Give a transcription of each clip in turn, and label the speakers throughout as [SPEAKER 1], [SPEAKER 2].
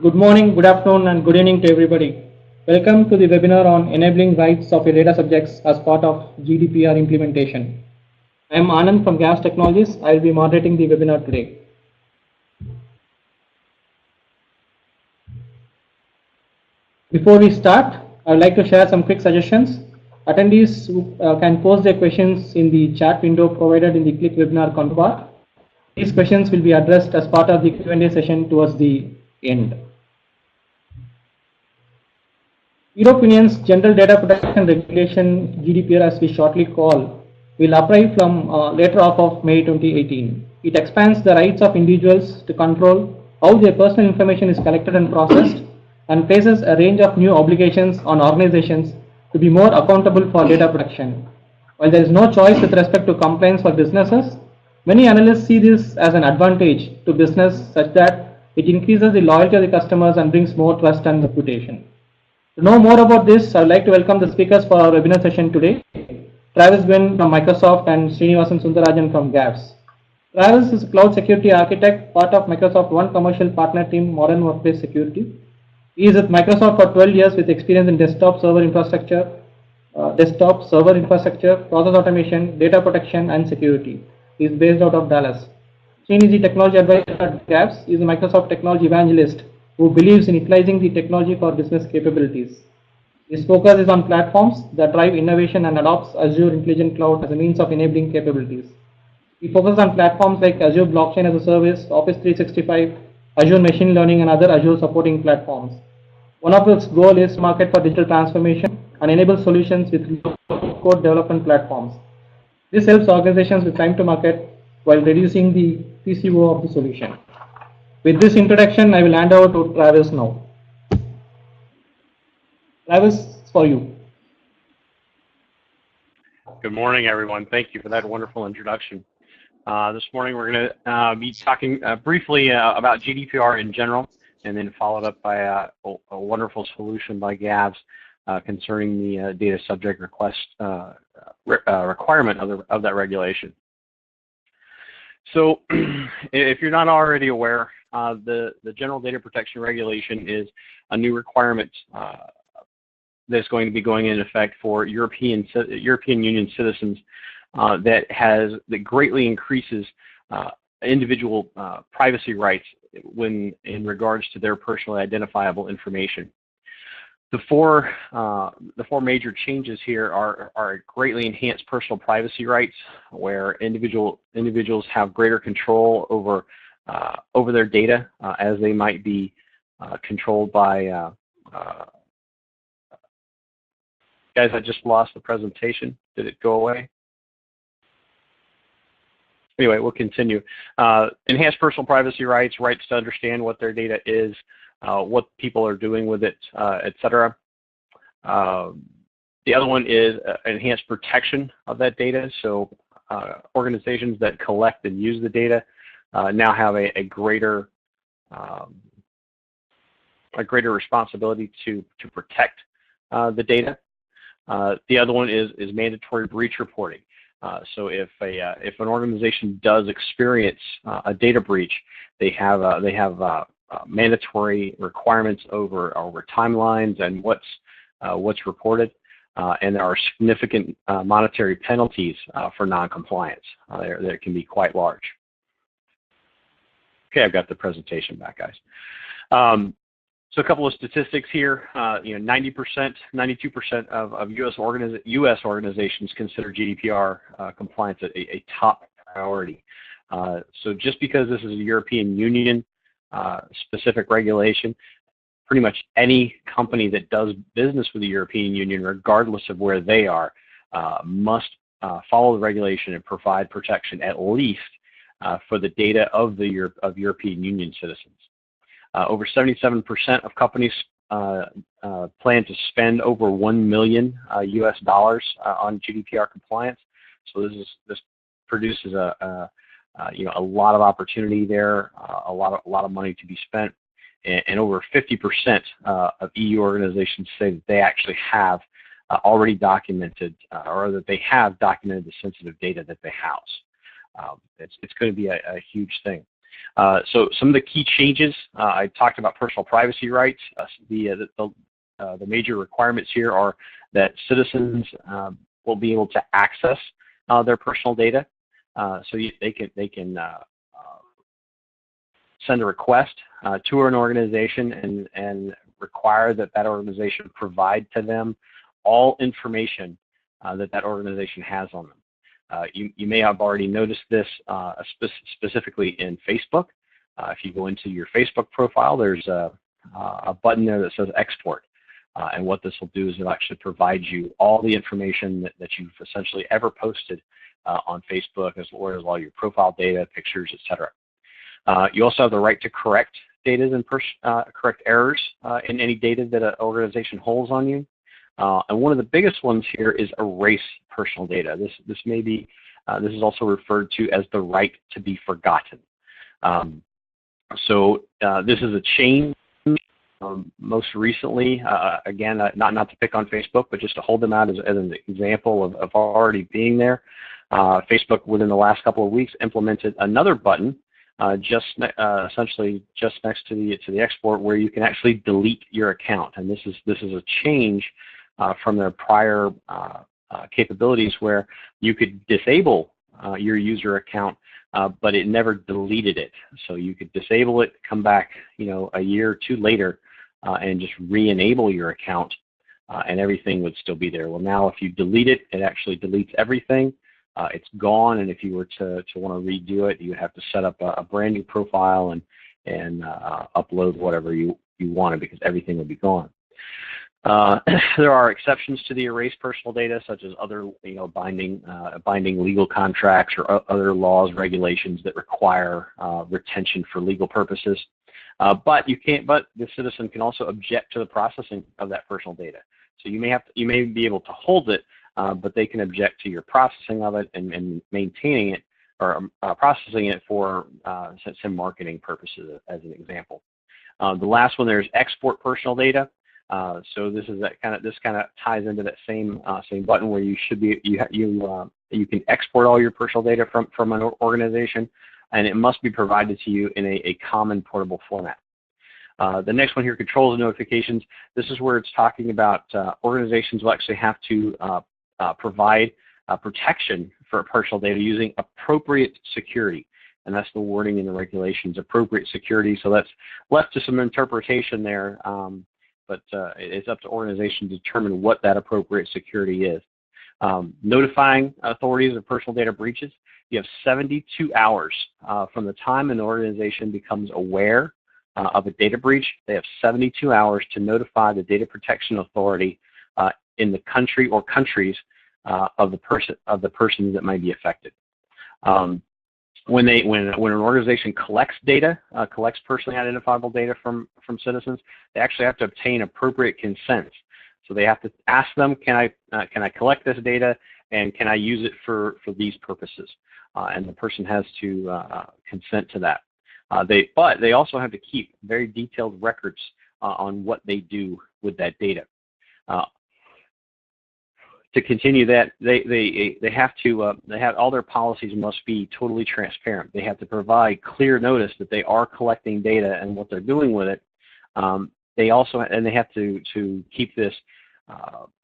[SPEAKER 1] Good morning, good afternoon, and good evening to everybody. Welcome to the webinar on enabling rights of your data subjects as part of GDPR implementation. I am Anand from Gas Technologies. I will be moderating the webinar today. Before we start, I would like to share some quick suggestions. Attendees can post their questions in the chat window provided in the Click Webinar control bar. These questions will be addressed as part of the Q&A session towards the end. European Union's General Data Protection Regulation, GDPR as we shortly call, will apply from later half of May 2018. It expands the rights of individuals to control how their personal information is collected and processed, and places a range of new obligations on organizations to be more accountable for data protection. While there is no choice with respect to compliance for businesses, many analysts see this as an advantage to business such that it increases the loyalty of the customers and brings more trust and reputation. To know more about this, I would like to welcome the speakers for our webinar session today. Travis Gwynn from Microsoft and Srinivasan Sundarajan from GAVS. Travis is a cloud security architect, part of Microsoft One commercial partner team, Modern Workplace Security. He is with Microsoft for 12 years with experience in desktop server infrastructure, process automation, data protection, and security. He is based out of Dallas. Srini is the technology advisor at GAVS. He is a Microsoft technology evangelist who believes in utilizing the technology for business capabilities. His focus is on platforms that drive innovation and adopts Azure Intelligent Cloud as a means of enabling capabilities. He focuses on platforms like Azure Blockchain as a Service, Office 365, Azure Machine Learning, and other Azure supporting platforms. One of its goals is to market for digital transformation and enable solutions with code development platforms. This helps organizations with time to market while reducing the TCO of the solution. With this introduction, I will hand over to Travis now. Travis, it's for you.
[SPEAKER 2] Good morning, everyone. Thank you for that wonderful introduction. This morning, we're going to be talking briefly about GDPR in general, and then followed up by a wonderful solution by GAVS concerning the data subject request requirement of that regulation. So, if you're not already aware, the General Data Protection Regulation is a new requirement that's going to be going into effect for European Union citizens that greatly increases individual privacy rights when in regards to their personally identifiable information. The four major changes here are greatly enhanced personal privacy rights, where individuals have greater control over their data, as they might be controlled by. Guys, I just lost the presentation. Did it go away? Anyway, we'll continue. Enhanced personal privacy rights, rights to understand what their data is, what people are doing with it, etc. The other one is enhanced protection of that data. So organizations that collect and use the data now have a greater responsibility to protect the data. The other one is mandatory breach reporting. So if an organization does experience a data breach, they have mandatory requirements over timelines and what's reported, and there are significant monetary penalties for non-compliance. That can be quite large. Okay, I've got the presentation back, guys. So a couple of statistics here. 90%, 92% of U.S. organizations consider GDPR compliance a top priority. So just because this is a European Union specific regulation, pretty much any company that does business with the European Union, regardless of where they are, must follow the regulation and provide protection at least for the data of European Union citizens. Over 77% of companies plan to spend over $1 million US dollars on GDPR compliance. So this produces a lot of opportunity there, a lot of money to be spent, and over 50% of EU organizations say that they actually have already documented, or that they have documented the sensitive data that they house. It's going to be a huge thing. So some of the key changes, I talked about personal privacy rights. The major requirements here are that citizens will be able to access their personal data. So they can send a request to an organization and require that that organization provide to them all information that organization has on them. You may have already noticed this specifically in Facebook. If you go into your Facebook profile, there's a button there that says export. And what this will do is it'll actually provide you all the information that you've essentially ever posted on Facebook, as well as all your profile data, pictures, etc. You also have the right to correct data and correct errors in any data that an organization holds on you. And one of the biggest ones here is erase personal data. This is also referred to as the right to be forgotten. So this is a change. Most recently, again, not to pick on Facebook, but just to hold them out as an example of already being there. Facebook, within the last couple of weeks, implemented another button essentially just next to the export, where you can actually delete your account. And this is a change from their prior capabilities, where you could disable your user account, but it never deleted it. So you could disable it, come back, a year or two later, and just re-enable your account, and everything would still be there. Well, now if you delete it, it actually deletes everything. It's gone, and if you were to want to redo it, you would have to set up a brand new profile and upload whatever you wanted, because everything would be gone. There are exceptions to the erase personal data, such as other binding legal contracts or other laws, regulations that require retention for legal purposes. But the citizen can also object to the processing of that personal data. So you may be able to hold it, but they can object to your processing of it and maintaining it, or processing it for some marketing purposes, as an example. The last one there is export personal data. So this kind of ties into that same button, where you can export all your personal data from an organization, and it must be provided to you in a common portable format. The next one here, controls and notifications. This is where it's talking about organizations will actually have to provide protection for personal data using appropriate security. And that's the wording in the regulations, appropriate security. So that's left to some interpretation there, but it's up to organizations to determine what that appropriate security is. Notifying authorities of personal data breaches. You have 72 hours from the time an organization becomes aware of a data breach. They have 72 hours to notify the data protection authority in the country or countries of the persons that might be affected. When an organization collects data, collects personally identifiable data from citizens, they actually have to obtain appropriate consent. So they have to ask them, can I collect this data, and can I use it for these purposes? And the person has to consent to that. But they also have to keep very detailed records on what they do with that data. To continue that, they have all their policies must be totally transparent. They have to provide clear notice that they are collecting data and what they're doing with it. They have to keep this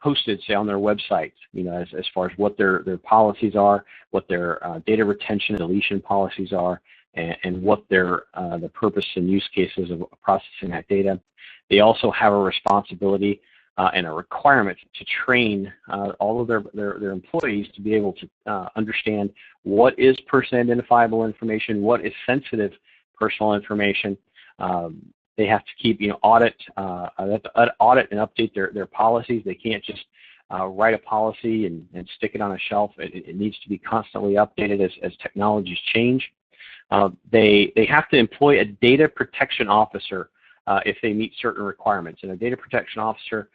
[SPEAKER 2] posted, say, on their websites, as far as what their policies are, what their data retention and deletion policies are, and what the purpose and use cases of processing that data. They also have a responsibility and a requirement to train all of their employees to be able to understand what is personally identifiable information, what is sensitive personal information. They have to keep, audit and update their policies. They can't just write a policy and stick it on a shelf. It needs to be constantly updated as technologies change. They have to employ a data protection officer if they meet certain requirements. And a data protection officer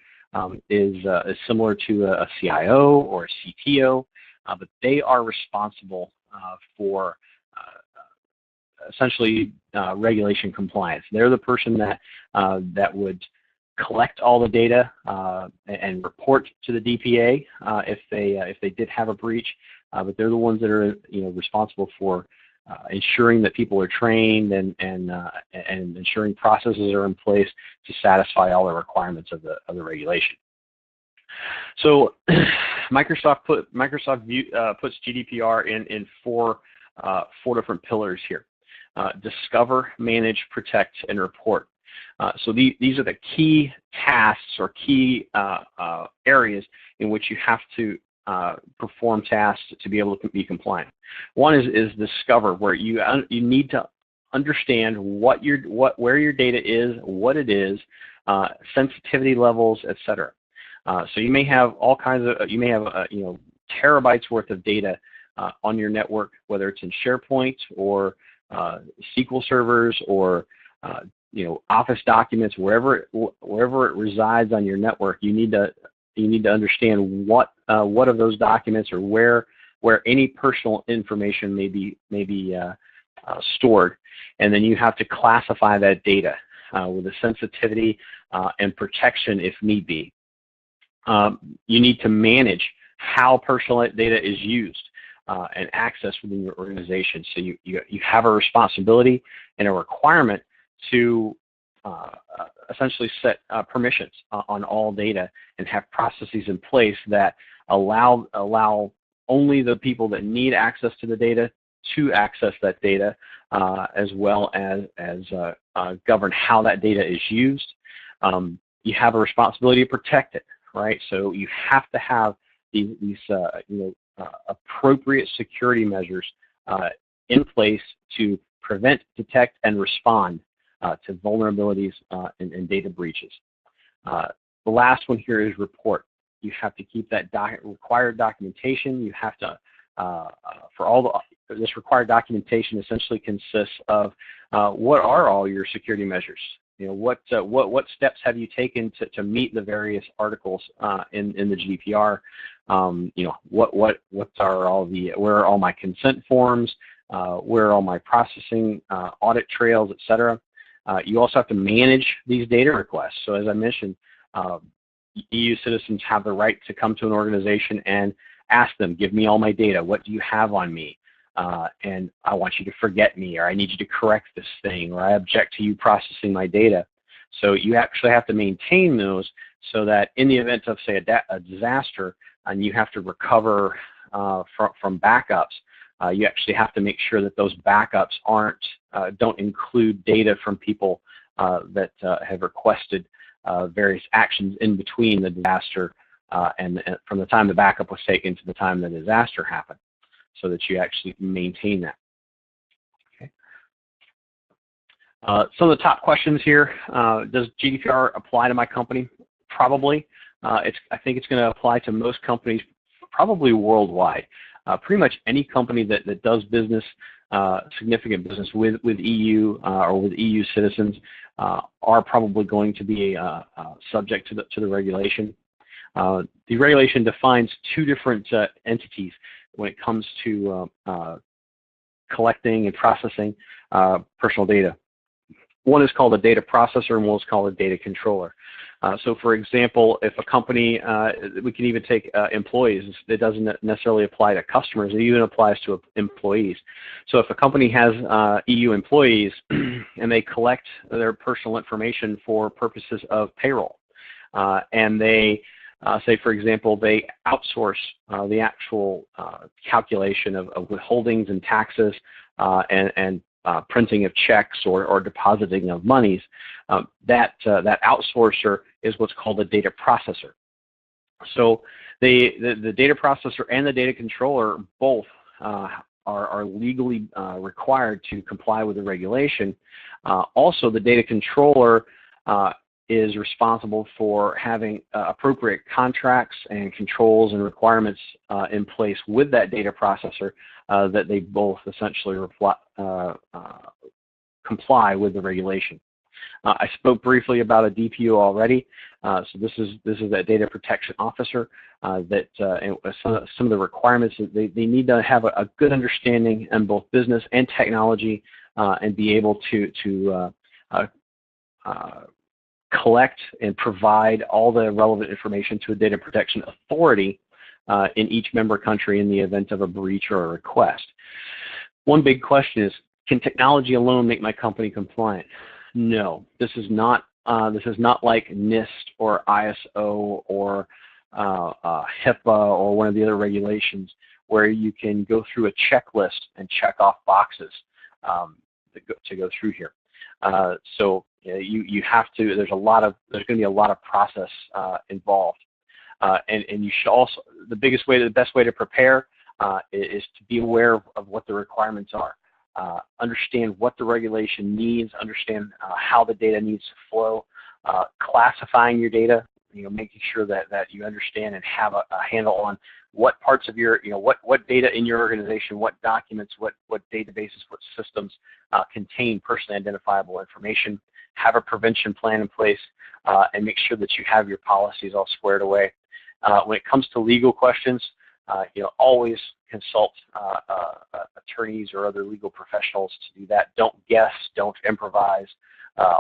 [SPEAKER 2] is similar to a CIO or a CTO, but they are responsible for essentially regulation compliance. They're the person that would collect all the data and report to the DPA if they did have a breach, but they're the ones that are responsible for ensuring that people are trained and ensuring processes are in place to satisfy all the requirements of the regulation. So Microsoft puts GDPR in four different pillars here. Discover, manage, protect, and report. So these are the key tasks or key areas in which you have to perform tasks to be able to be compliant. One is discover, where you need to understand where your data is, what it is, sensitivity levels, etc. So you may have all kinds of terabytes worth of data on your network, whether it's in SharePoint or SQL servers or Office documents, wherever it resides on your network. You need to understand what of those documents or where any personal information may be stored, and then you have to classify that data with a sensitivity and protection if need be. You need to manage how personal data is used and accessed within your organization. So you have a responsibility and a requirement to essentially set permissions on all data and have processes in place that allow only the people that need access to the data to access that data, as well as govern how that data is used. You have a responsibility to protect it, right? So you have to have these appropriate security measures in place to prevent, detect, and respond to vulnerabilities and data breaches. The last one here is report. You have to keep that required documentation. You have to, this required documentation essentially consists of what are all your security measures. What steps have you taken to meet the various articles in the GDPR? Where are all my consent forms? Where are all my processing audit trails, etc. You also have to manage these data requests. So as I mentioned, EU citizens have the right to come to an organization and ask them, give me all my data. What do you have on me? And I want you to forget me, or I need you to correct this thing, or I object to you processing my data. So you actually have to maintain those so that in the event of, say, a disaster and you have to recover from backups, you actually have to make sure that those backups don't include data from people that have requested various actions in between the disaster and from the time the backup was taken to the time the disaster happened, so that you actually maintain that. Okay. Some of the top questions here: does GDPR apply to my company? Probably. I think it's going to apply to most companies, probably worldwide. Pretty much any company that does business, significant business with EU or with EU citizens, are probably going to be subject to the regulation. The regulation defines two different entities when it comes to collecting and processing personal data. One is called a data processor, and one is called a data controller. So for example, if a company, we can even take employees. It doesn't necessarily apply to customers. It even applies to employees. So if a company has EU employees and they collect their personal information for purposes of payroll, and they say, for example, they outsource the actual calculation of withholdings and taxes and printing of checks or depositing of monies, that outsourcer is what's called a data processor. So the data processor and the data controller both are legally required to comply with the regulation. Also, the data controller is responsible for having appropriate contracts and controls and requirements in place with that data processor that they both essentially comply with the regulation. I spoke briefly about a DPO already. So this is that data protection officer that some of the requirements that they need to have a good understanding in both business and technology and be able to collect and provide all the relevant information to a data protection authority in each member country in the event of a breach or a request. One big question is, can technology alone make my company compliant? No, this is not like NIST or ISO or HIPAA or one of the other regulations where you can go through a checklist and check off boxes to go through here. So you have to. There's going to be a lot of process involved, and you should also, the best way to prepare is to be aware of what the requirements are. Understand what the regulation needs, understand how the data needs to flow, classifying your data, making sure that you understand and have a handle on what parts of your, what data in your organization, what documents, what databases, what systems contain personally identifiable information. Have a prevention plan in place, and make sure that you have your policies all squared away. When it comes to legal questions, always consult attorneys or other legal professionals to do that. Don't guess, don't improvise.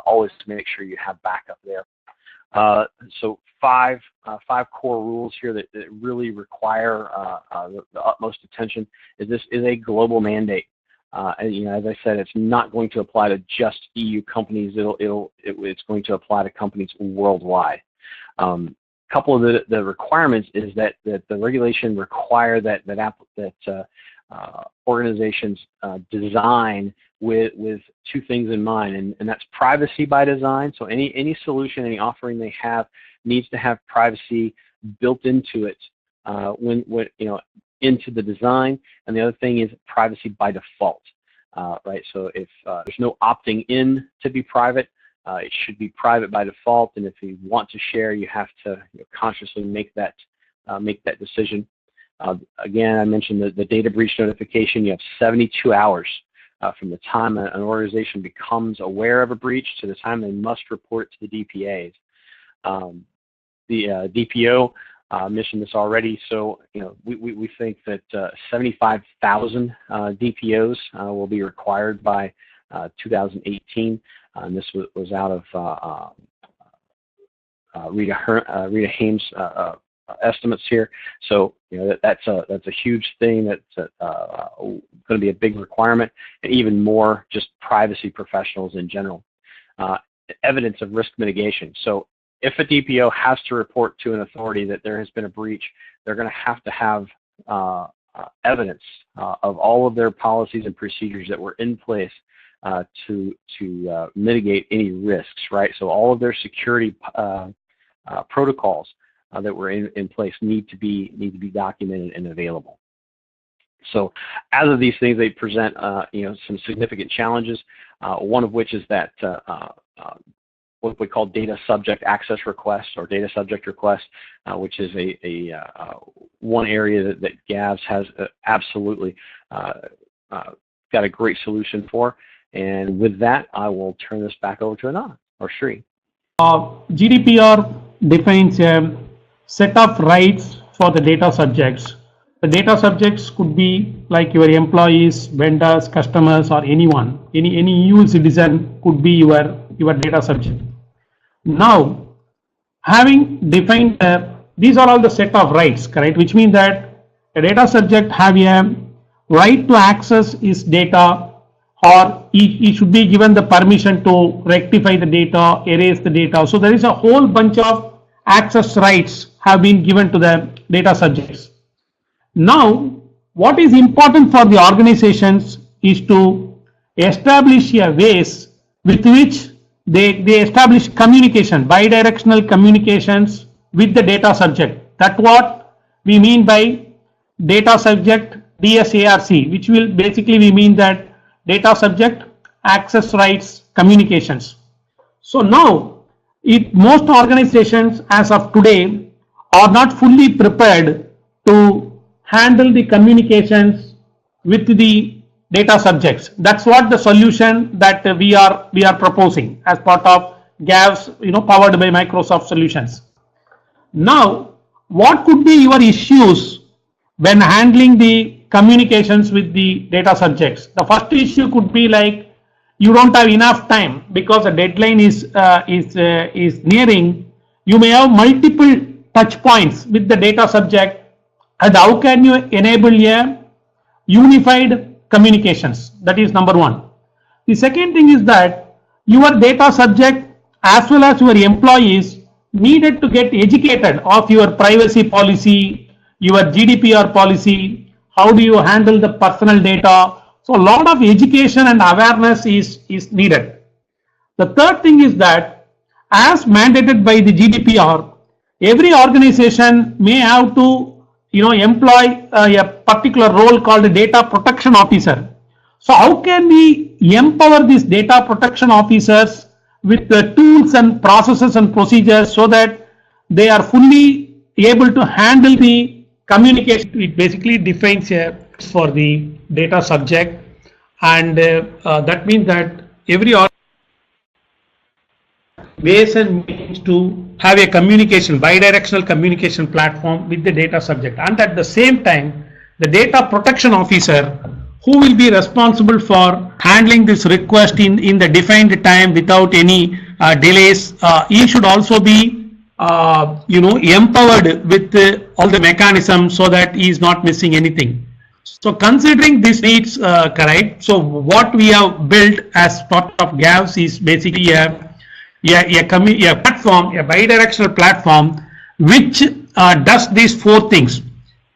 [SPEAKER 2] Always to make sure you have backup there. So five core rules here that really require the utmost attention. This is a global mandate. And, as I said, it's not going to apply to just EU companies. It's going to apply to companies worldwide. Couple of the requirements is that the regulation require that organizations design with two things in mind, and that's privacy by design. So any solution, any offering they have needs to have privacy built into it into the design. And the other thing is privacy by default, right? So if there's no opting in to be private, it should be private by default, and if you want to share, you have to consciously make that decision. Again, I mentioned the data breach notification. You have 72 hours from the time an organization becomes aware of a breach to the time they must report it to the DPAs. The DPO mentioned this already, so we think that 75,000 DPOs will be required by 2018. And this was out of Rita Hames' estimates here. So that's a huge thing. That's going to be a big requirement, and even more just privacy professionals in general. Evidence of risk mitigation. So if a DPO has to report to an authority that there has been a breach, they're going to have evidence of all of their policies and procedures that were in place to mitigate any risks, right? So all of their security protocols that were in place need to be documented and available. So as of these things, they present some significant challenges. One of which is that what we call data subject access requests or data subject requests, which is one area that GAVS has absolutely got a great solution for. And with that, I will turn this back over to Anand or Sri.
[SPEAKER 1] GDPR defines a set of rights for the data subjects. The data subjects could be like your employees, vendors, customers, or anyone. Any EU citizen could be your data subject. Now, having defined these are all the set of rights, correct? Which means that a data subject have a right to access his data, or he should be given the permission to rectify the data, erase the data. So there is a whole bunch of access rights have been given to the data subjects. Now, what is important for the organizations is to establish a ways with which they establish communication, bidirectional communications with the data subject. That's what we mean by data subject DSARC, which will basically we mean that data subject access rights communications. So now, most organizations as of today are not fully prepared to handle the communications with the data subjects. That's what the solution that we are proposing as part of GAVS, powered by Microsoft Solutions. Now, what could be your issues when handling the communications with the data subjects? The first issue could be like you don't have enough time because the deadline is nearing. You may have multiple touch points with the data subject, and how can you enable a unified
[SPEAKER 3] communications. That is number one. The second thing is that your data subject as well as your employees needed to get educated of your privacy policy, your GDPR policy, how do you handle the personal data. So a lot of education and awareness is needed. The third thing is that as mandated by the GDPR, every organization may have to employ a particular role called a data protection officer. So how can we empower these data protection officers with the tools and processes and procedures so that they are fully able to handle the communication? It basically defines for the data subject, and that means that every ways and means to have a communication, bidirectional communication platform with the data subject, and at the same time the data protection officer who will be responsible for handling this request in the defined time without any delays. He should also be empowered with all the mechanisms so that he is not missing anything. So considering this needs, correct, so what we have built as part of GAVS is basically a platform, a bidirectional platform which does these four things.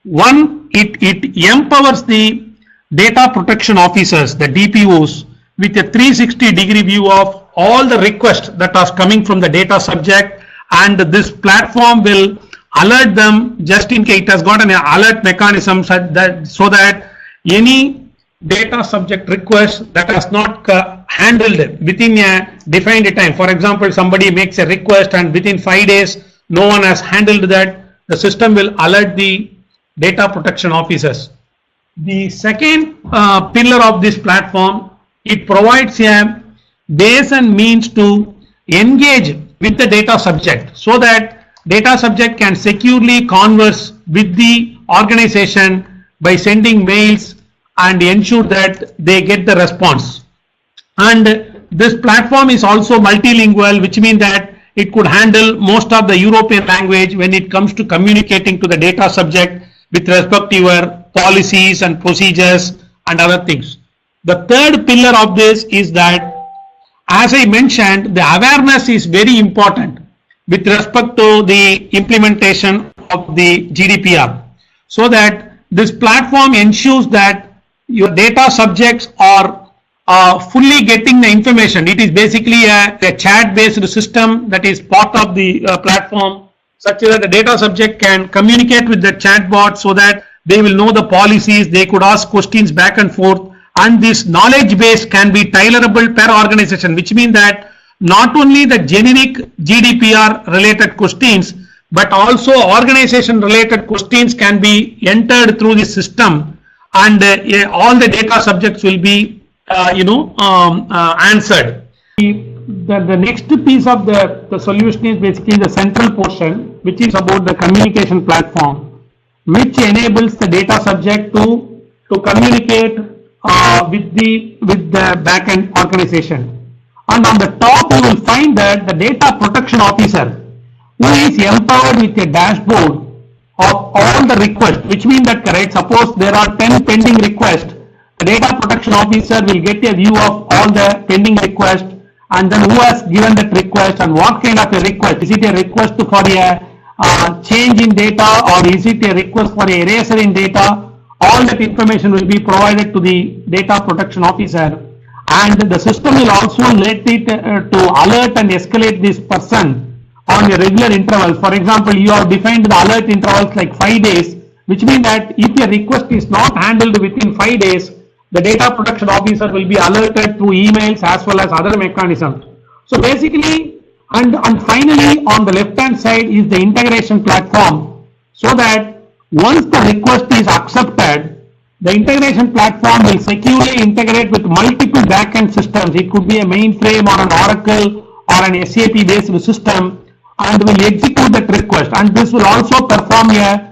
[SPEAKER 3] One, it empowers the data protection officers, the DPOs, with a 360-degree view of all the requests that are coming from the data subject, and this platform will alert them just in case. It has got an alert mechanism so that any data subject request that has not handled within a defined time. For example, somebody makes a request and within 5 days no one has handled that, the system will alert the data protection officers. The second pillar of this platform, it provides a base and means to engage with the data subject so that data subject can securely converse with the organization by sending mails and ensure that they get the response. And this platform is also multilingual, which means that it could handle most of the European language when it comes to communicating to the data subject with respect to your policies and procedures and other things. The third pillar of this is that, as I mentioned, the awareness is very important with respect to the implementation of the GDPR, so that this platform ensures that your data subjects are fully getting the information. It is basically a chat-based system that is part of the platform, such that the data subject can communicate with the chatbot so that they will know the policies, they could ask questions back and forth, and this knowledge base can be tailorable per organization, which means that not only the generic GDPR related questions, but also organization related questions can be entered through the system, and all the data subjects will be answered. The next piece of the solution is basically the central portion, which is about the communication platform, which enables the data subject to communicate with the backend organization. And on the top you will find that the data protection officer, who is empowered with a dashboard of all the requests, which means that, correct, suppose there are 10 pending requests, the data protection officer will get a view of all the pending requests, and then who has given that request and what kind of a request. Is it a request for a change in data, or is it a request for a erasure in data? All that information will be provided to the data protection officer, and the system will also let it to alert and escalate this person on a regular interval. For example, you have defined the alert intervals like 5 days, which means that if a request is not handled within 5 days, the data protection officer will be alerted through emails as well as other mechanisms. So basically, and finally on the left hand side is the integration platform, so that once the request is accepted, the integration platform will securely integrate with multiple backend systems. It could be a mainframe or an Oracle or an SAP based system, and will execute that request. And this will also perform a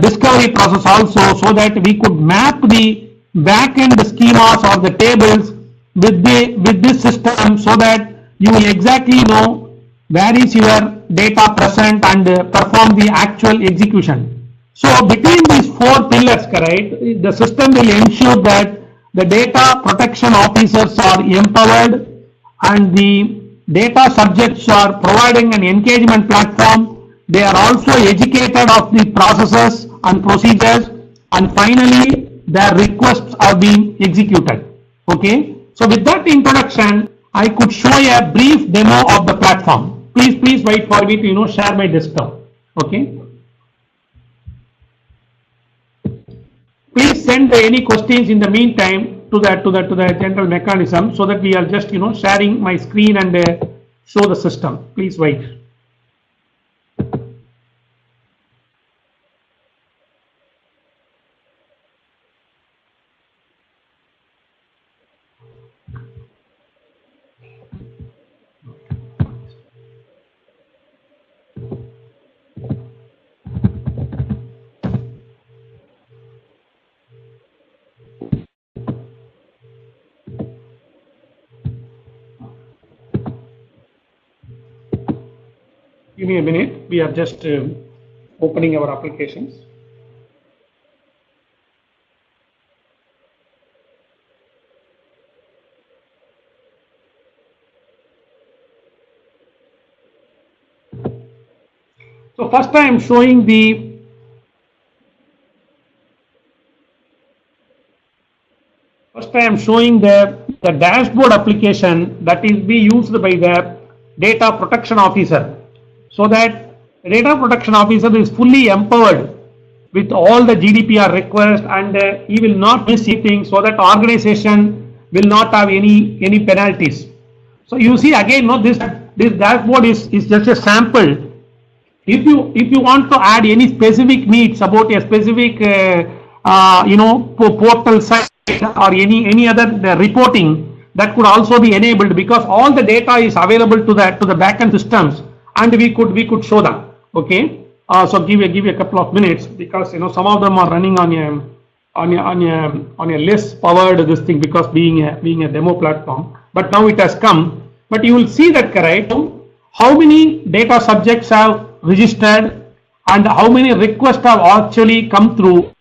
[SPEAKER 3] discovery process also, so that we could map the backend schemas or the tables with this system, so that you will exactly know where is your data present and perform the actual execution. So between these four pillars, correct, the system will ensure that the data protection officers are empowered, and the data subjects are providing an engagement platform. They are also educated of the processes and procedures, and finally their requests are being executed. Okay, so with that introduction, I could show a brief demo of the platform. Please wait for me to share my desktop. Okay, please send any questions in the meantime to the general mechanism, so that we are just sharing my screen and show the system. Please wait. Give me a minute. We are just opening our applications. So first I am showing the dashboard application that is being used by the data protection officer, so that the data protection officer is fully empowered with all the GDPR requests, and he will not miss anything, so that organization will not have any penalties. So you see again, this dashboard is just a sample. If you want to add any specific needs about a specific portal site or any other reporting, that could also be enabled, because all the data is available to the backend systems, and we could show them. Okay, so give a couple of minutes, because some of them are running on a less powered this thing, because being a demo platform. But now it has come. But you will see that, correct, how many data subjects have registered and how many requests have actually come through,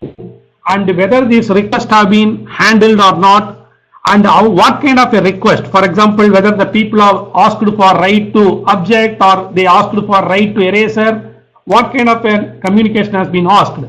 [SPEAKER 3] and whether these requests have been handled or not, and what kind of a request. For example, whether the people have asked for right to object, or they asked for right to eraser, what kind of a communication has been asked,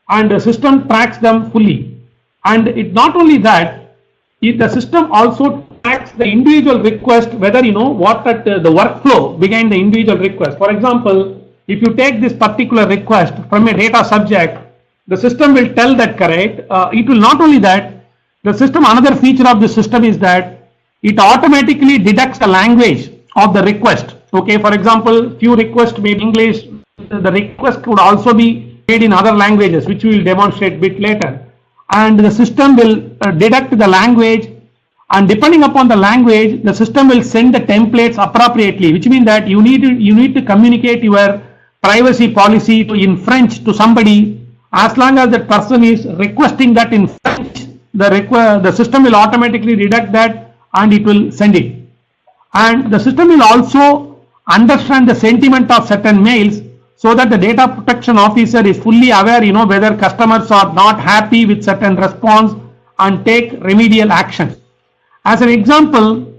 [SPEAKER 3] and the system tracks them fully. And it not only that, the system also tracks the individual request, whether what the workflow behind the individual request. For example, if you take this particular request from a data subject, the system will tell that, correct. It will not only that, the system, another feature of the system is that it automatically detects the language of the request. Okay, for example, few requests made in English, the request could also be made in other languages, which we will demonstrate a bit later. And the system will detect the language, and depending upon the language, the system will send the templates appropriately, which means that you need to communicate your privacy policy in French to somebody. As long as that person is requesting that in French, the system will automatically detect that and it will send it. And the system will also understand the sentiment of certain mails, so that the data protection officer is fully aware, whether customers are not happy with certain response, and take remedial action. As an example,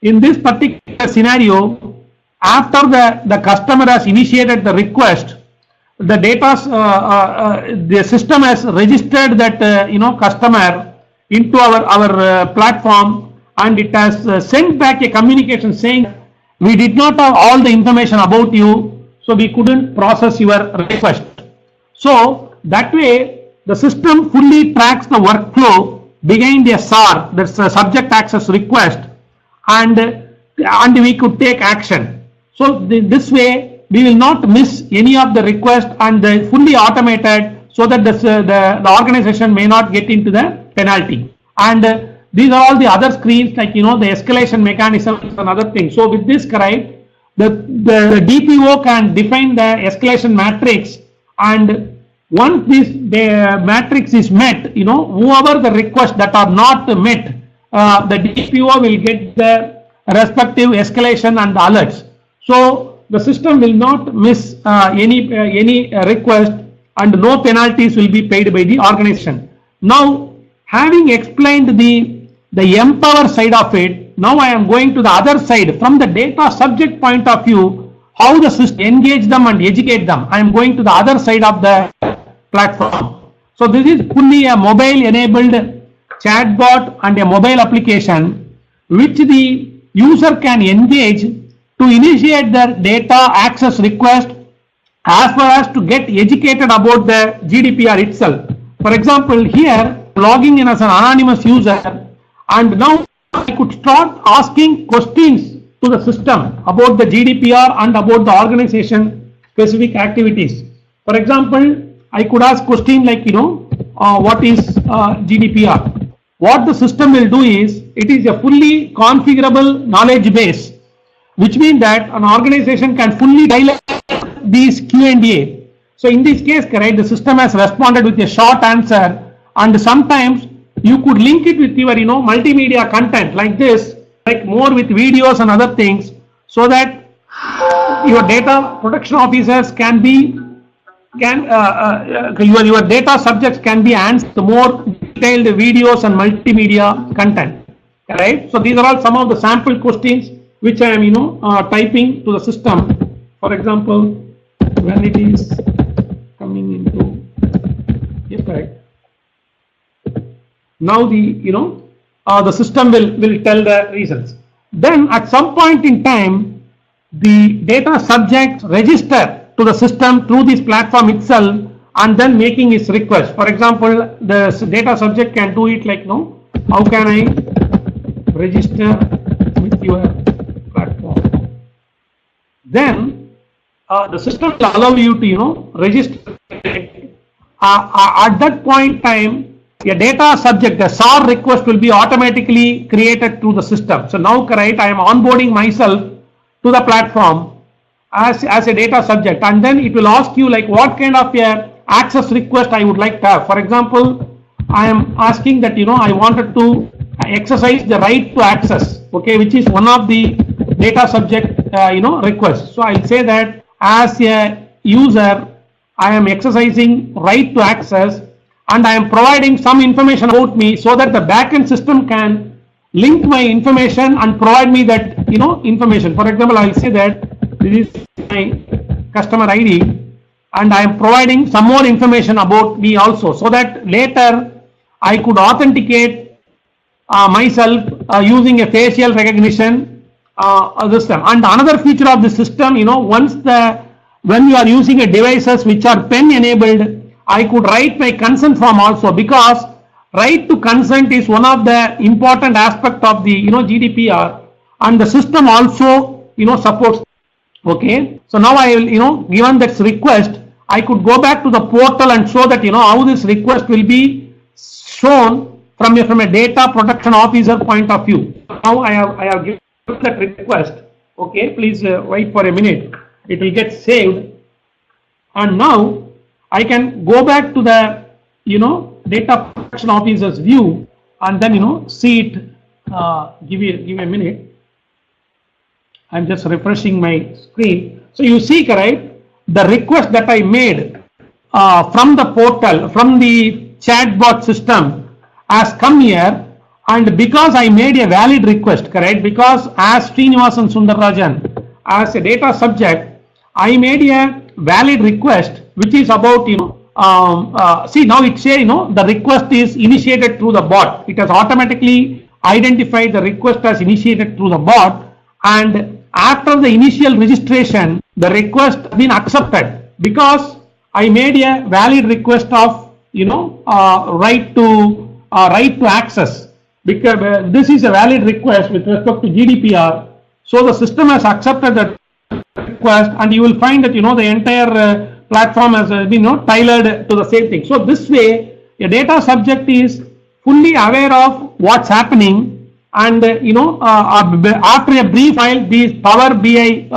[SPEAKER 3] in this particular scenario, after the customer has initiated the request, the the system has registered that customer into our platform, and it has sent back a communication saying, we did not have all the information about you, so we couldn't process your request. So that way the system fully tracks the workflow behind a SAR, that's a subject access request, and we could take action. So this way we will not miss any of the request, and they fully automated, so that the organization may not get into the penalty. And these are all the other screens, like the escalation mechanisms and other things. So with this, correct, the DPO can define the escalation matrix, and once the matrix is met, whoever the requests that are not met, the DPO will get the respective escalation and the alerts. So the system will not miss any request, and no penalties will be paid by the organization. Now, having explained the empower side of it, now I am going to the other side from the data subject point of view, how the system engage them and educate them. I am going to the other side of the platform. So this is fully a mobile enabled chatbot and a mobile application which the user can engage to initiate their data access request as well as to get educated about the GDPR itself. For example, here logging in as an anonymous user, and now I could start asking questions to the system about the GDPR and about the organization specific activities. For example, I could ask questions like, what is GDPR? What the system will do is, it is a fully configurable knowledge base, which means that an organization can fully dilate these Q&A. So in this case, correct, the system has responded with a short answer, and sometimes you could link it with your multimedia content like this, like more with videos and other things, so that your data protection officers can be your data subjects can be answered more detailed videos and multimedia content. Right? So these are all some of the sample questions which I am typing to the system. For example, when it is coming into, yes, correct. Now the system will tell the reasons. Then at some point in time, the data subject register to the system through this platform itself, and then making its request. For example, the data subject can do it like, how can I register with your platform? Then the system will allow you to register. At that point in time, a data subject, a SAR request will be automatically created to the system. So now, correct, I am onboarding myself to the platform as a data subject, and then it will ask you like what kind of a access request I would like to have. For example, I am asking that I wanted to exercise the right to access, okay, which is one of the data subject requests. So I'll say that as a user, I am exercising right to access, and I am providing some information about me so that the backend system can link my information and provide me that information. For example, I'll say that this is my customer ID, and I am providing some more information about me also, so that later I could authenticate myself using a facial recognition system. And another feature of the system, when you are using a devices which are pen enabled, I could write my consent form also, because right to consent is one of the important aspect of the GDPR, and the system also supports. Okay, so now I will given that request, I could go back to the portal and show that how this request will be shown from a data protection officer point of view. Now I have given that request. Okay, please wait for a minute. It will get saved, and now I can go back to the data protection officer's view, and then see it. Give me a minute. I'm just refreshing my screen. So you see, correct, the request that I made from the portal, from the chatbot system has come here, and because I made a valid request, correct, because as Srinivasan Sundararajan, as a data subject, I made a valid request which is about see, now it says the request is initiated through the bot. It has automatically identified the request as initiated through the bot, and after the initial registration, the request has been accepted because I made a valid request of right to access, because this is a valid request with respect to GDPR. So the system has accepted that request, and you will find that the entire platform has been tailored to the same thing. So this way, a data subject is fully aware of what's happening. And after a brief while, these Power BI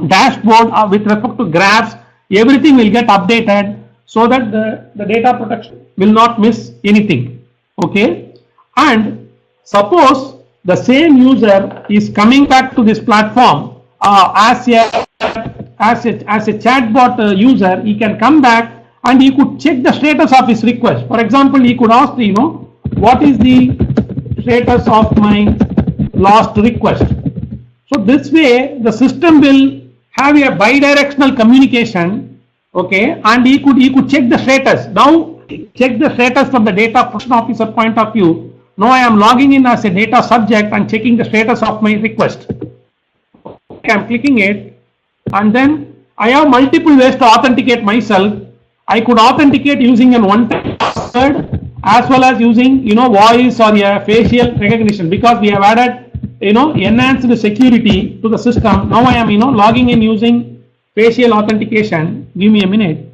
[SPEAKER 3] dashboard with respect to graphs, everything will get updated so that the data protection will not miss anything. Okay, and suppose the same user is coming back to this platform as a chatbot user, he can come back and he could check the status of his request. For example, he could ask what is the status of my last request. So this way the system will have a bidirectional communication, okay, and he could check the status. Now check the status from the data protection officer point of view. Now I am logging in as a data subject and checking the status of my request. Okay, I am clicking it, and then I have multiple ways to authenticate myself. I could authenticate using an one-time password as well as using voice or a facial recognition, because we have added enhanced security to the system. Now I am logging in using facial authentication. Give me a minute.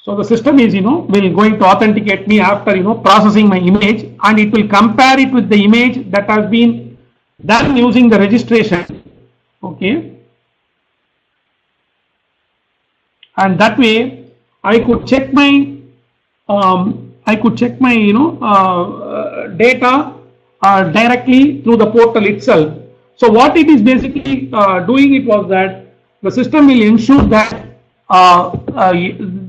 [SPEAKER 3] So the system is going to authenticate me after processing my image, and it will compare it with the image that has been done using the registration. Okay, and that way I could check my data directly through the portal itself. So what it is basically doing it was that the system will ensure that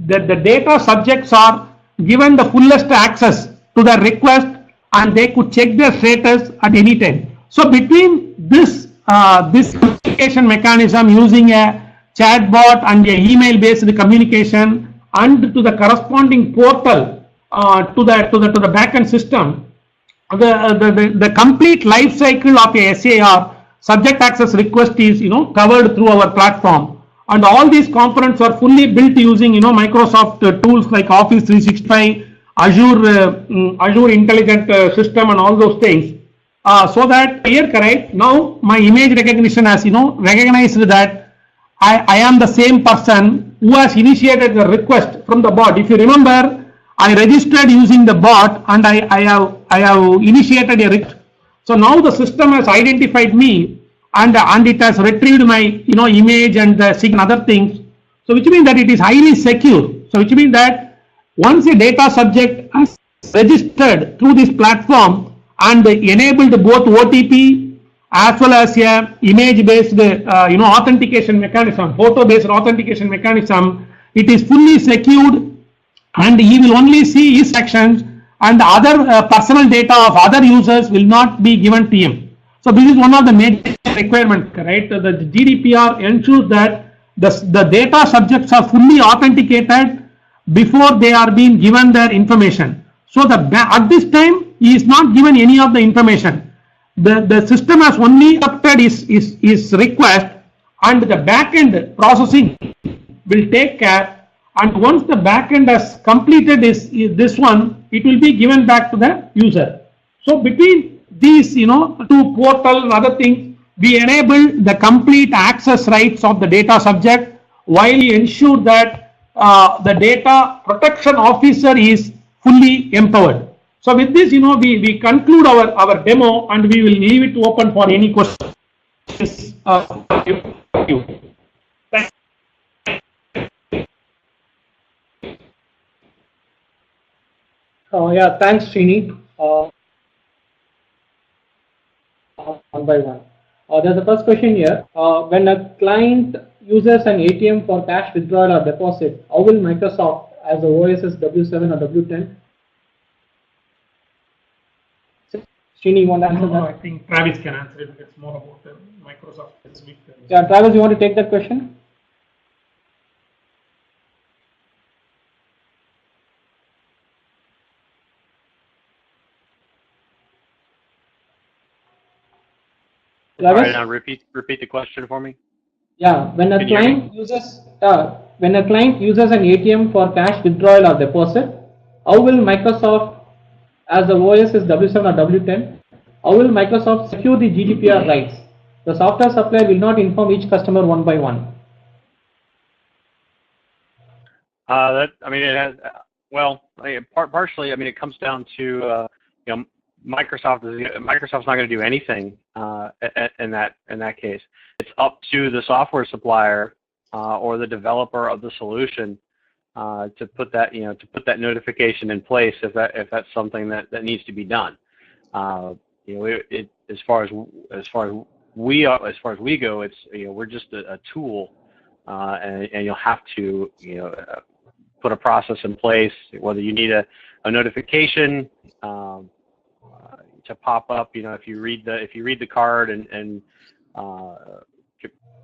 [SPEAKER 3] that the data subjects are given the fullest access to the request, and they could check their status at any time. So between this communication mechanism using a chatbot and a email based communication and to the corresponding portal to the backend system, the complete life cycle of a SAR, subject access request, is covered through our platform, and all these components are fully built using Microsoft tools like Office 365, Azure Intelligent System, and all those things. So that here, correct, now my image recognition has recognized that I am the same person who has initiated the request from the bot. If you remember, I registered using the bot and I have initiated a request. So now the system has identified me, and it has retrieved my image and the other things. So which means that it is highly secure. So which means that once a data subject has registered through this platform and enabled both OTP as well as a image based authentication mechanism, photo based authentication mechanism, it is fully secured, and he will only see his actions, and other personal data of other users will not be given to him. So this is one of the major requirements, right? The GDPR ensures that the data subjects are fully authenticated before they are being given their information. So at this time he is not given any of the information. The system has only accepted his request, and the backend processing will take care, and once the backend has completed this one, it will be given back to the user. So between these two portal and other things, we enable the complete access rights of the data subject, while we ensure that the data protection officer is fully empowered. So with this, we conclude our demo, and we will leave it open for any questions.
[SPEAKER 1] Yeah, thanks, Srini. One by one. There's a first question here. When a client uses an ATM for cash withdrawal or deposit, how will Microsoft, as the OSS W7 or W10? Srini, you want to answer that?
[SPEAKER 3] I think Travis can answer it. It's more about the Microsoft specific.
[SPEAKER 1] Yeah, Travis, you want to take that question?
[SPEAKER 2] Travis? All right, now repeat the question for me.
[SPEAKER 1] Yeah, when a client uses an ATM for cash withdrawal or deposit, how will Microsoft, as the OS is W7 or W10, how will Microsoft secure the GDPR rights? The software supplier will not inform each customer one by one.
[SPEAKER 2] It has, partially. It comes down to Microsoft's not going to do anything in that case. It's up to the software supplier or the developer of the solution to put that notification in place if that's something that needs to be done. As far as we go, it's we're just a tool and you'll have to put a process in place, whether you need a notification to pop up. If you read the card and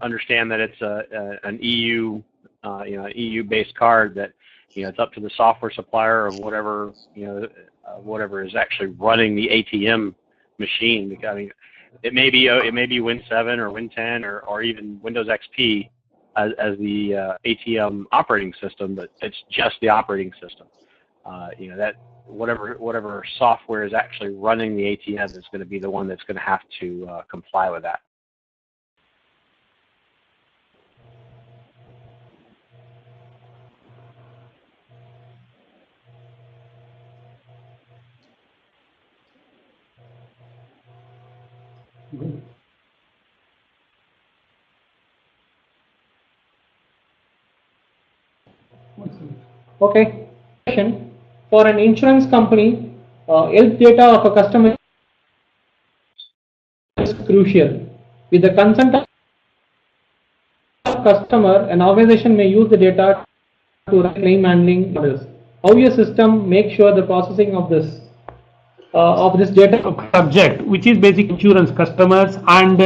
[SPEAKER 2] understand that it's an EU-based card, that it's up to the software supplier of whatever whatever is actually running the ATM machine. I mean, it may be Win 7 or Win 10 or even Windows XP as the ATM operating system, but it's just the operating system. That whatever software is actually running the ATM is going to be the one that's going to have to comply with that.
[SPEAKER 1] Okay. For an insurance company, health data of a customer is crucial. With the consent of customer, an organization may use the data to run claim handling models. How your system makes sure the processing of this data
[SPEAKER 3] subject, which is basic insurance customers, and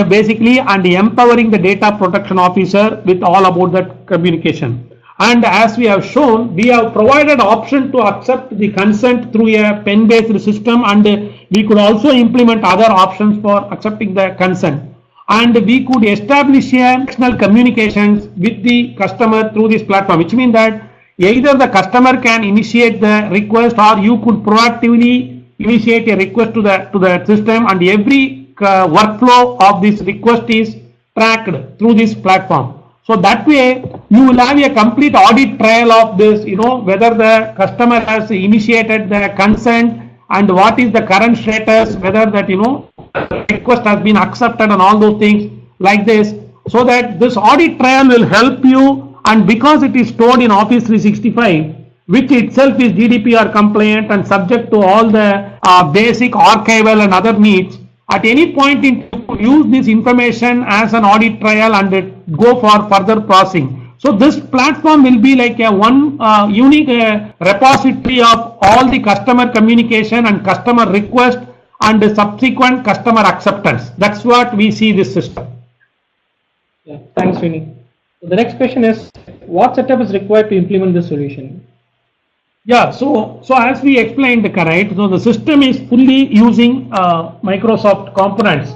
[SPEAKER 3] basically empowering the data protection officer with all about that communication. And as we have shown, we have provided option to accept the consent through a pen-based system, and we could also implement other options for accepting the consent. And we could establish a external communications with the customer through this platform, which means that either the customer can initiate the request, or you could proactively initiate a request to the system, and every workflow of this request is tracked through this platform. So that way you will have a complete audit trail of this, whether the customer has initiated the consent and what is the current status, whether that request has been accepted and all those things like this, so that this audit trail will help you. And because it is stored in Office 365, which itself is GDPR compliant and subject to all the basic archival and other needs, at any point in time, use this information as an audit trail and go for further processing. So this platform will be like a one unique repository of all the customer communication and customer request and the subsequent customer acceptance. That's what we see this system.
[SPEAKER 1] Yeah, thanks, Srini. So the next question is, what setup is required to implement this solution?
[SPEAKER 3] Yeah, so as we explained, correct, so the system is fully using Microsoft components,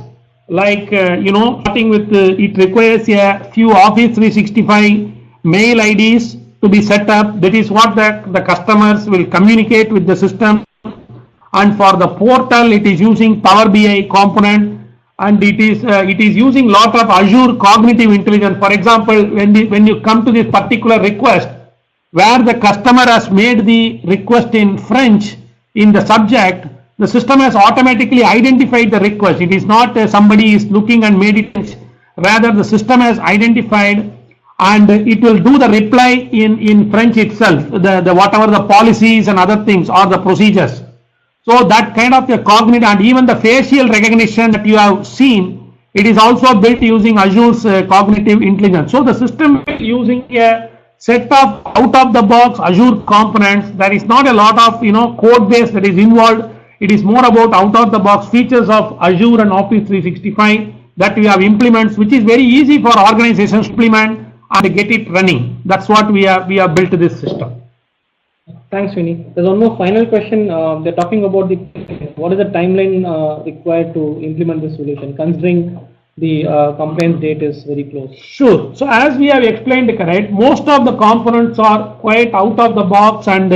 [SPEAKER 3] like, starting with, it requires a few Office 365 mail IDs to be set up. That is what the customers will communicate with the system. And for the portal, it is using Power BI component, and it is using lot of Azure cognitive intelligence. For example, when you come to this particular request, where the customer has made the request in French in the subject, the system has automatically identified the request. It is not somebody is looking and made it. Rather, the system has identified, and it will do the reply in French itself, the whatever the policies and other things or the procedures. So that kind of a cognitive, and even the facial recognition that you have seen, it is also built using Azure's cognitive intelligence. So the system is using a set of out-of-the-box Azure components. There is not a lot of code base that is involved. It is more about out-of-the-box features of Azure and Office 365 that we have implements, which is very easy for organizations to implement and get it running. That's what we have built this system.
[SPEAKER 1] Thanks, Srini. There's one more final question. They're talking about what is the timeline required to implement this solution, considering the compliance date is very close.
[SPEAKER 3] Sure. So as we have explained, correct, most of the components are quite out of the box and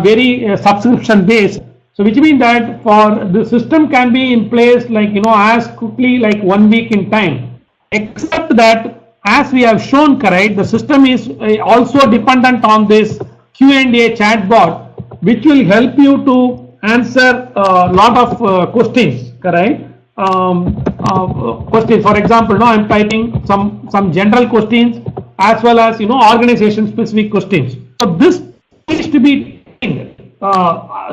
[SPEAKER 3] very subscription based. So which means that for the system can be in place like as quickly like 1 week in time, except that as we have shown, correct, the system is also dependent on this Q&A chatbot, which will help you to answer a lot of questions, correct? Questions. For example, now I'm typing some general questions as well as organization specific questions. So this needs to be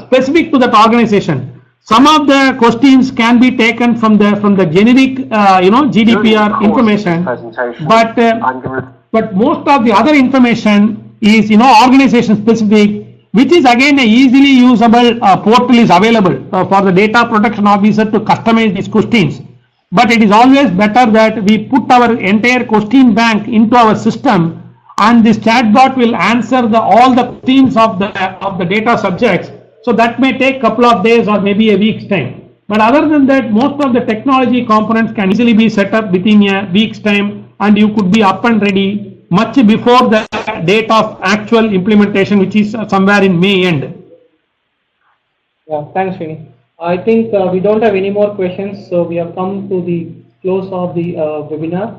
[SPEAKER 3] specific to that organization. some of the questions can be taken from the generic GDPR information, but most of the other information is organization specific, which is again a easily usable portal is available for the data protection officer to customize these questions. But it is always better that we put our entire question bank into our system, and this chatbot will answer all the questions of the data subjects. So that may take a couple of days or maybe a week's time. But other than that, most of the technology components can easily be set up within a week's time, and you could be up and ready much before the date of actual implementation, which is somewhere in May end.
[SPEAKER 1] Yeah, thanks, Srini. I think we don't have any more questions, so we have come to the close of the webinar.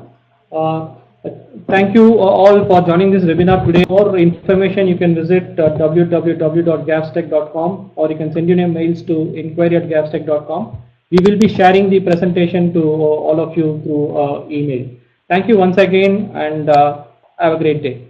[SPEAKER 1] Thank you all for joining this webinar today. For more information, you can visit www.gavstech.com, or you can send your mails to inquiry@gavstech.com. We will be sharing the presentation to all of you through email. Thank you once again, and have a great day.